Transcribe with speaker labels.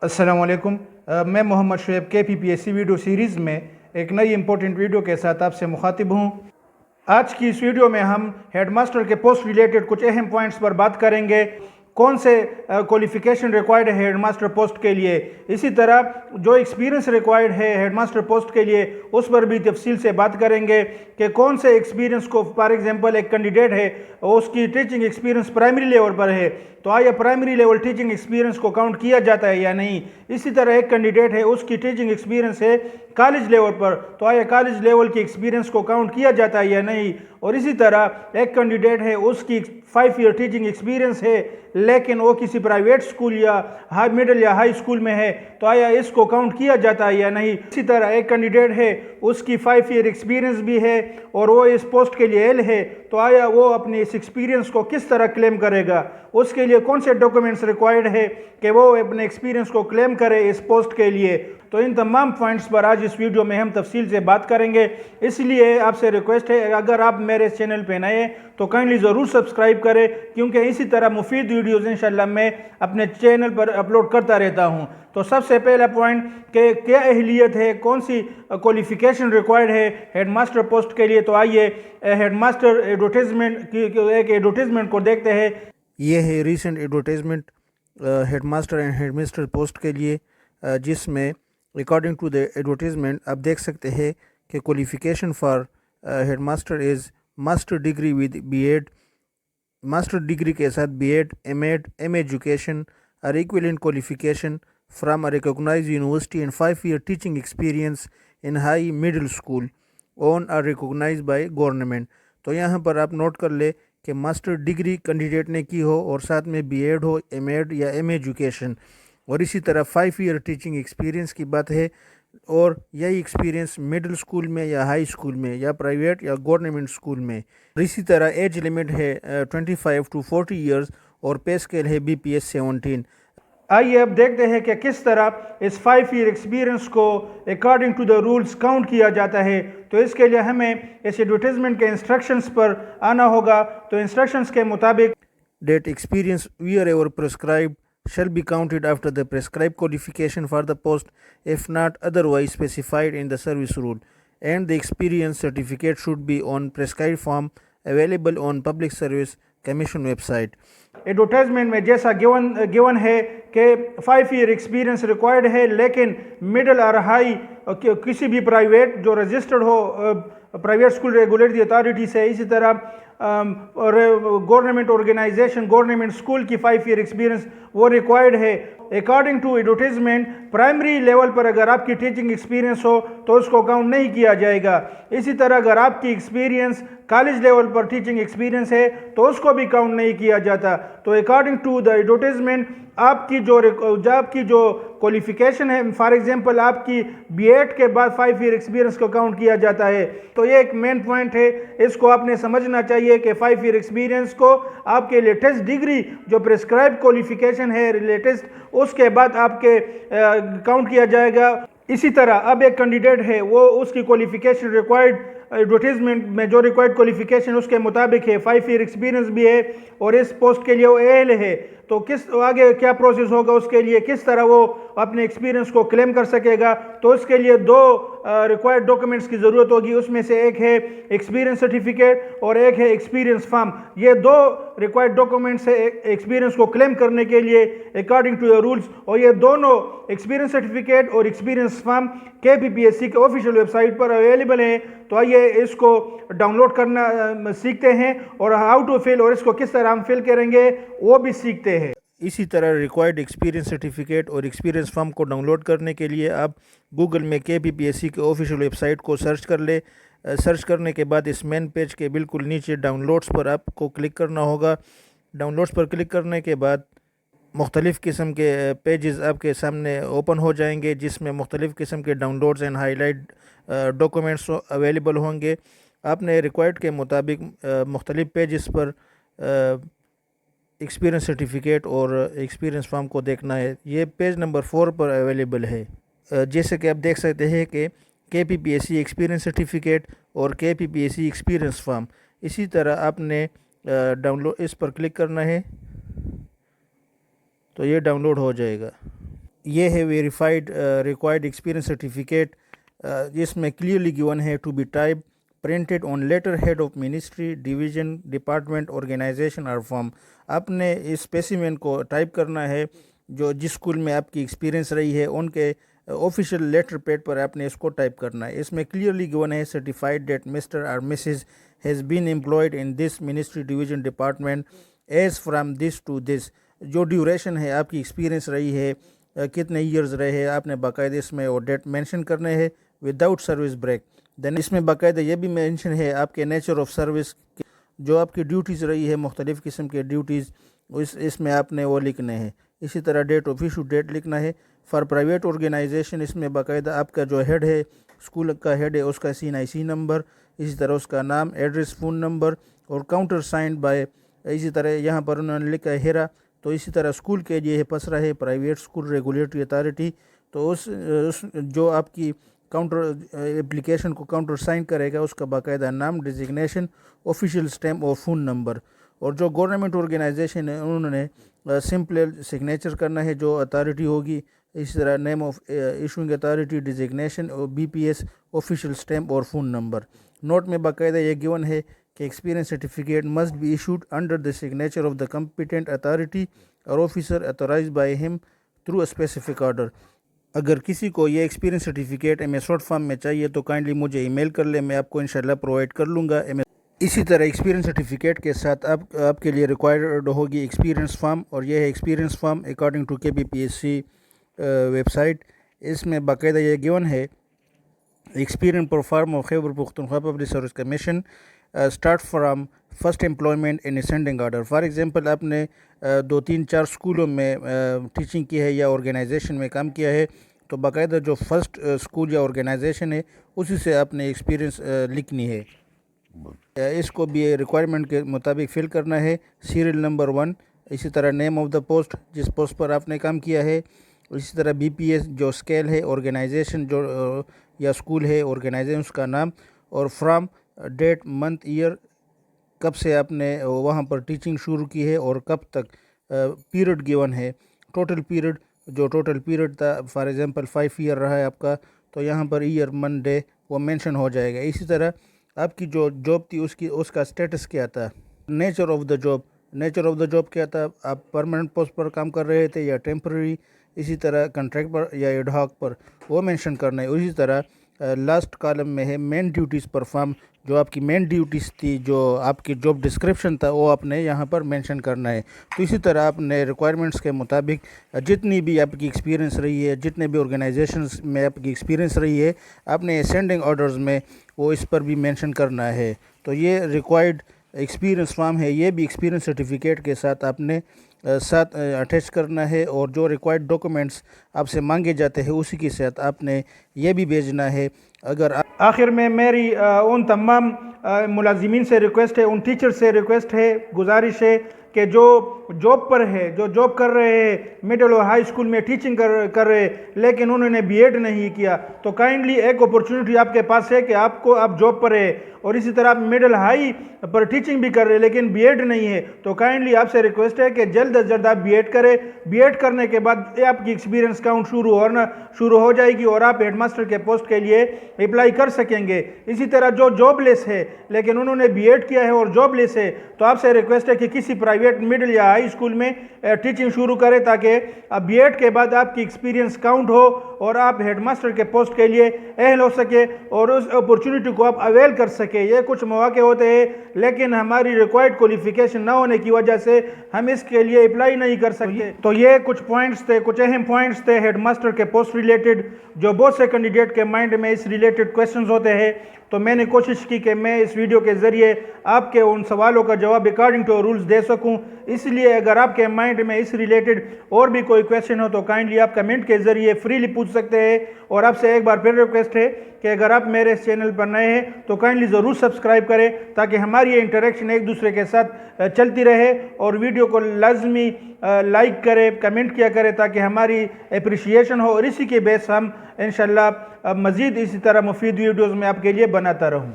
Speaker 1: السلام علیکم، میں محمد شعیب کے P P S C video series میں ایک نئی امپورٹنٹ ویڈیو کے ساتھ آپ سے مخاطب ہوں۔ آج کی اس ویڈیو میں ہم ہیڈ ماسٹر کے پوسٹ ریلیٹڈ کچھ اہم پوائنٹس پر بات کریں گے۔ کون سے کوالیفیکیشن ریکوائرڈ ہے ہیڈ ماسٹر پوسٹ کے لیے، اسی طرح جو ایکسپیرینس ریکوائرڈ ہے ہیڈ ماسٹر پوسٹ کے لیے اس پر بھی تفصیل سے بات کریں گے کہ کون سے ایکسپیرینس کو، فار ایگزامپل ایک کینڈیڈیٹ ہے اس کی ٹیچنگ ایکسپیرینس پرائمری لیول پر ہے تو آیا پرائمری لیول ٹیچنگ ایکسپیرینس کو کاؤنٹ کیا جاتا ہے یا نہیں۔ اسی طرح ایک کینڈیڈیٹ ہے اس کی ٹیچنگ ایکسپیرینس ہے کالج لیول پر تو آیا کالج لیول کی ایکسپیرینس کو کاؤنٹ کیا جاتا ہے یا نہیں۔ اور اسی طرح ایک کینڈیڈیٹ ہے اس کی 5 ایئر ٹیچنگ ایکسپیرینس ہے لیکن وہ کسی پرائیویٹ سکول یا مڈل یا ہائی سکول میں ہے تو آیا اس کو کاؤنٹ کیا جاتا ہے یا نہیں۔ اسی طرح ایک کینڈیڈیٹ ہے اس کی 5 ایئر ایکسپیرینس بھی ہے اور وہ اس پوسٹ کے لیے ایل ہے تو آیا وہ اپنی اس ایکسپیرینس کو کس طرح کلیم کرے گا، اس کے لیے کون سے ڈاکومنٹس ریکوائرڈ ہے کہ وہ اپنے ایکسپیرینس کو کلیم کرے اس پوسٹ کے لیے۔ تو ان تمام پوائنٹس پر آج اس ویڈیو میں ہم تفصیل سے بات کریں گے، اس لیے آپ سے ریکویسٹ ہے اگر آپ میرے اس چینل پہ نئے ہیں تو کائنڈلی ضرور سبسکرائب کریں، کیونکہ اسی طرح مفید ویڈیوز انشاءاللہ میں اپنے چینل پر اپلوڈ کرتا رہتا ہوں۔ تو سب سے پہلا پوائنٹ کہ کیا اہلیت ہے، کون سی کوالیفیکیشن ریکوائرڈ ہے ہیڈ ماسٹر پوسٹ کے لیے۔ تو آئیے ہیڈ ماسٹر ایڈورٹائزمنٹ کی ایک ایڈورٹائزمنٹ کو دیکھتے ہیں۔
Speaker 2: یہ ہے recent advertisement head master and head mistress post کے لیے، جس میں اکارڈنگ ٹو دا ایڈورٹائزمنٹ آپ دیکھ سکتے ہیں کہ qualification for head master is master degree with B Ed, master degree کے ساتھ B Ed, M Ed, M education اور equivalent qualification from a recognised university and 5 year teaching experience in high middle school own or recognised by government. تو یہاں پر آپ note کر لیں کہ master degree candidate نے کی ہو اور ساتھ میں بی ایڈ ہو، ایم ایڈ یا ایم ایجوکیشن، اور اسی طرح 5 ایئر ٹیچنگ ایکسپیرینس کی بات ہے، اور یہی ایکسپیرینس مڈل اسکول میں یا ہائی اسکول میں یا پرائیویٹ یا گورنمنٹ اسکول میں۔ اسی طرح ایج لمٹ ہے 25 to 40 ایئرز اور پے اسکیل ہے بی پی ایس 17۔
Speaker 1: آئیے اب دیکھتے ہیں کہ کس طرح اس 5 ایئر ایکسپیرینس کو according to the rules count کیا جاتا ہے۔ تو اس کے لیے ہمیں اس ایڈورٹائزمنٹ کے انسٹرکشنز پر آنا ہوگا۔ تو انسٹرکشنز کے مطابق
Speaker 2: That experience wherever prescribed shall be counted after the prescribed qualification for the post if not otherwise specified in the service rule, and the experience certificate should be on prescribed form available on Public Service Commission website۔
Speaker 1: Advertisement میں جیسا given ہے کہ 5 year experience required ہے لیکن middle اور high کسی بھی private جو رجسٹرڈ ہو پرائیویٹ اسکول ریگولیٹری اتھارٹی سے، اسی طرح گورنمنٹ آرگنائزیشن گورنمنٹ اسکول کی 5 ایئر ایکسپیرینس وہ ریکوائرڈ ہے۔ According to advertisement primary level پر اگر آپ کی ٹیچنگ ایکسپیرینس ہو تو اس کو کاؤنٹ نہیں کیا جائے گا۔ اسی طرح اگر آپ کی ایکسپیرینس کالج لیول پر ٹیچنگ ایکسپیرینس ہے تو اس کو بھی کاؤنٹ نہیں کیا جاتا۔ تو اکارڈنگ ٹو دا ایڈورٹائزمنٹ آپ کی جو کوالیفیکیشن ہے، فار ایگزامپل آپ کی بی ایڈ کے بعد 5 ایئر ایکسپیرینس کو کاؤنٹ کیا جاتا ہے۔ تو یہ ایک مین پوائنٹ ہے، اس کو آپ نے سمجھنا چاہیے کہ 5 ایئر ایکسپیرینس کو آپ کے لیٹسٹ ڈگری جو پرسکرائب کوالیفیکیشن ہے لیٹسٹ، اس کے بعد آپ کے کاؤنٹ کیا جائے گا۔ اسی طرح اب ایک کینڈیڈیٹ ہے وہ اس کی کوالیفیکیشن ریکوائرڈ ایڈورٹائزمنٹ میں جو ریکوائرڈ کوالیفیکیشن اس کے مطابق ہے، 5 ایئر ایکسپیرینس بھی ہے اور اس پوسٹ کے لیے وہ ایل ہے۔ تو آگے کیا پروسیس ہوگا اس کے لیے، کس طرح وہ اپنے ایکسپیرینس کو کلیم کر سکے گا۔ تو اس کے لیے 2 ریکوائرڈ ڈاکومنٹس کی ضرورت ہوگی، اس میں سے ایک ہے ایکسپیرینس سرٹیفکیٹ اور ایک ہے ایکسپیرینس فارم۔ یہ 2 ریکوائرڈ ڈاکومنٹس ہے ایکسپیرینس کو کلیم کرنے کے لیے اکارڈنگ ٹو دا رولز، اور یہ دونوں ایکسپیرینس سرٹیفکیٹ اور ایکسپیرینس فارم کے پی پی ایس سی کے آفیشیل ویب سائٹ پر اویلیبل ہیں۔ تو آئیے اس کو ڈاؤن لوڈ کرنا سیکھتے ہیں اور ہاؤ ٹو فل اور اس کو کس طرح ہم فل کریں گے وہ بھی سیکھتے ہیں۔
Speaker 2: اسی طرح ریکوائرڈ ایکسپیرینس سرٹیفکیٹ اور ایکسپیرینس فارم کو ڈاؤن لوڈ کرنے کے لیے آپ گوگل میں کے پی پی ایس سی کے آفیشیل ویب سائٹ کو سرچ کر لیں۔ سرچ کرنے کے بعد اس مین پیج کے بالکل نیچے ڈاؤن لوڈز پر آپ کو کلک کرنا ہوگا۔ ڈاؤن لوڈز پر کلک کرنے کے بعد مختلف قسم کے پیجز آپ کے سامنے اوپن ہو جائیں گے، جس میں مختلف قسم کے down loads and high light documents available ہوں گے۔ آپ نے ریکوائرڈ کے مطابق مختلف پیجز پر ایکسپیرینس سرٹیفکیٹ اور ایکسپیرینس فارم کو دیکھنا ہے۔ یہ پیج نمبر 4 پر اویلیبل ہے۔ جیسے کہ آپ دیکھ سکتے ہیں کہ K P P S C experience certificate اور K P P S C experience form, اسی طرح آپ نے ڈاؤن لوڈ اس پر کلک کرنا ہے تو یہ ڈاؤن لوڈ ہو جائے گا۔ یہ ہے ویریفائڈ ریکوائرڈ ایکسپیرینس سرٹیفکیٹ، جس میں کلیئرلی گیون ہے to be type printed on letter head of ministry division department organization اور فرم. آپ نے اس اسپیسیمن کو ٹائپ کرنا ہے جو جس اسکول میں آپ کی ایکسپیرینس رہی ہے ان کے آفیشیل لیٹر پیڈ پر آپ نے اس کو ٹائپ کرنا ہے. اس میں کلیئرلی گیون ہے سرٹیفائڈ دیٹ مسٹر اور Mrs has been employed in this ministry division department as from this to this. جو ڈیوریشن ہے آپ کی ایکسپیرینس رہی ہے، کتنے ایئرز رہے ہیں، آپ نے باقاعدہ اس میں وہ ڈیٹ مینشن کرنے ہے وداؤٹ سروس بریک. دین اس میں باقاعدہ یہ بھی مینشن ہے آپ کے نیچر آف سروس، جو آپ کی ڈیوٹیز رہی ہے، مختلف قسم کے ڈیوٹیز، اس میں آپ نے وہ لکھنے ہیں. اسی طرح ڈیٹ آف ایشو ڈیٹ لکھنا ہے. فار پرائیویٹ آرگنائزیشن اس میں باقاعدہ آپ کا جو ہیڈ ہے، اسکول کا ہیڈ ہے، اس کا CNIC نمبر، اسی طرح اس کا نام، ایڈریس، فون نمبر اور کاؤنٹر سائنڈ بائی. اسی طرح یہاں پر انہوں نے لکھا ہے ہیرا. تو اسی طرح اسکول کے لیے پسرا ہے پرائیویٹ اسکول ریگولیٹری اتھارٹی. تو اس جو آپ کی کاؤنٹر اپلیکیشن کو کاؤنٹر سائن کرے گا، اس کا باقاعدہ نام، ڈیزگنیشن، آفیشیل اسٹیمپ اور فون نمبر. اور جو گورنمنٹ آرگنائزیشن ہے انہوں نے سمپل سگنیچر کرنا ہے جو اتھارٹی ہوگی. اسی طرح name of issuing authority, designation اور BPS، آفیشیل اسٹیمپ اور فون نمبر. نوٹ میں باقاعدہ یہ گیون ہے کہ experience certificate must be issued under the signature of the competent authority اور officer authorized by him through a specific order. اگر کسی کو یہ experience certificate MS Word form میں چاہیے تو کائنڈلی مجھے ای میل کر لیں، میں آپ کو انشاءاللہ پرووائڈ کر لوں گا. اسی طرح ایکسپیرینس سرٹیفکیٹ کے ساتھ آپ کے لیے ریکوائرڈ ہوگی ایکسپیرینس فارم، اور یہ ہے experience form according to KPPSC website. اس میں باقاعدہ یہ گیون ہے experience perform of Khyber Pakhtunkhwa public service commission start from first employment in ascending order. For example آپ نے 2 3 4 اسکولوں میں ٹیچنگ کی ہے یا آرگنائزیشن میں کام کیا ہے، تو باقاعدہ جو فرسٹ اسکول یا آرگنائزیشن ہے اسی سے آپ نے ایکسپیرینس لکھنی ہے. اس کو بھی ریکوائرمنٹ کے مطابق فل کرنا ہے. سیریل نمبر 1، اسی طرح نیم آف دا پوسٹ جس پوسٹ پر آپ نے کام کیا ہے، اسی طرح BPS جو اسکیل ہے، آرگنائزیشن جو یا اسکول ہے، آرگنائزیشن اس کا نام، اور فرام، ڈیٹ، منتھ، ایئر، کب سے آپ نے وہاں پر ٹیچنگ شروع کی ہے اور کب تک. پیریڈ گیون ہے، ٹوٹل پیریڈ، جو ٹوٹل پیریڈ تھا فار ایگزامپل 5 ایئر رہا ہے آپ کا، تو یہاں پر ایئر، منتھ، ڈے وہ مینشن ہو جائے گا. اسی طرح آپ کی جو جاب تھی اس کا اسٹیٹس کیا تھا. نیچر آف دا جاب کیا تھا، آپ پرماننٹ پوسٹ پر کام کر رہے تھے یا ٹیمپرری، اسی طرح کنٹریکٹ پر یا ایڈ ہاک پر، وہ مینشن کرنا ہے. اسی طرح لاسٹ کالم میں ہے مین ڈیوٹیز پرفارم، جو آپ کی مین ڈیوٹیز تھی، جو آپ کی جاب ڈسکرپشن تھا، وہ آپ نے یہاں پر مینشن کرنا ہے. تو اسی طرح آپ نے ریکوائرمنٹس کے مطابق جتنی بھی آپ کی ایکسپیرینس رہی ہے، جتنے بھی آرگنائزیشنز میں آپ کی ایکسپیرینس رہی ہے، آپ نے سینڈنگ آرڈرز میں وہ اس پر بھی مینشن کرنا ہے. تو یہ ریکوائرڈ ایکسپیرینس فارم ہے، یہ بھی ایکسپیرینس سرٹیفکیٹ کے ساتھ آپ نے ساتھ اٹیچ کرنا ہے. اور جو ریکوائرڈ ڈاکومنٹس آپ سے مانگے جاتے ہیں اسی کے ساتھ آپ نے یہ بھی بھیجنا ہے. اگر
Speaker 1: آخر میں میری ان تمام ملازمین سے ریکویسٹ ہے، ان ٹیچر سے ریکویسٹ ہے، گزارش ہے کہ جو جاب پر ہے، جو جاب کر رہے ہیں، مڈل اور ہائی اسکول میں ٹیچنگ کر رہے لیکن انہوں نے BEd نہیں کیا، تو کائنڈلی ایک اپورچونٹی آپ کے پاس ہے کہ آپ جاب پر ہے. اور اسی طرح آپ مڈل ہائی پر ٹیچنگ بھی کر رہے لیکن BEd نہیں ہے، تو کائنڈلی آپ سے ریکویسٹ ہے کہ جلد از جلد آپ BEd کریں. BEd کرنے کے بعد آپ کی ایکسپیرینس کاؤنٹ شروع ہو جائے گی اور آپ ہیڈ ماسٹر کے پوسٹ کے لیے اپلائی کر سکیں گے. اسی طرح جو جاب لیس ہے لیکن انہوں نے BEd کیا ہے اور جاب لیس ہے، تو آپ سے ریکویسٹ ہے کہ کسی پرائیویٹ مڈل یا ہائی اسکول میں ٹیچنگ شروع کرے تاکہ BEd کے بعد آپ کی ایکسپیرینس کاؤنٹ ہو اور آپ ہیڈ ماسٹر کے پوسٹ کے لیے اہل ہو سکے اور اس اپورچونٹی کو آپ اویل کر سکے. یہ کچھ مواقع ہوتے ہیں لیکن ہماری ریکوائرڈ کوالیفیکیشن نہ ہونے کی وجہ سے ہم اس کے لیے اپلائی نہیں کر سکتے. تو یہ کچھ پوائنٹس تھے، کچھ اہم پوائنٹس تھے ہیڈ ماسٹر کے پوسٹ ریلیٹڈ، جو بہت سے کینڈیڈیٹ کے مائنڈ میں اس ریلیٹڈ کویسچنز ہوتے ہیں. تو میں نے کوشش کی کہ میں اس ویڈیو کے ذریعے آپ کے ان سوالوں کا جواب اکارڈنگ ٹو رولز دے سکوں. اس لیے اگر آپ کے مائنڈ میں اس ریلیٹڈ اور بھی کوئی کویسچن ہو تو کائنڈلی آپ کمنٹ کے ذریعے فریلی پوچھ سکتے ہیں. اور آپ سے ایک بار پھر ریکویسٹ ہے کہ اگر آپ میرے اس چینل پر نئے ہیں تو کائنڈلی ضرور سبسکرائب کریں تاکہ ہماری یہ انٹریکشن ایک دوسرے کے ساتھ چلتی رہے. اور ویڈیو کو لازمی لائک کرے، کمنٹ کیا کرے تاکہ ہماری اپریشیشن ہو، اور اسی کے بیس ہم انشاءاللہ مزید اسی طرح مفید ویڈیوز میں آپ کے لیے بناتا رہوں.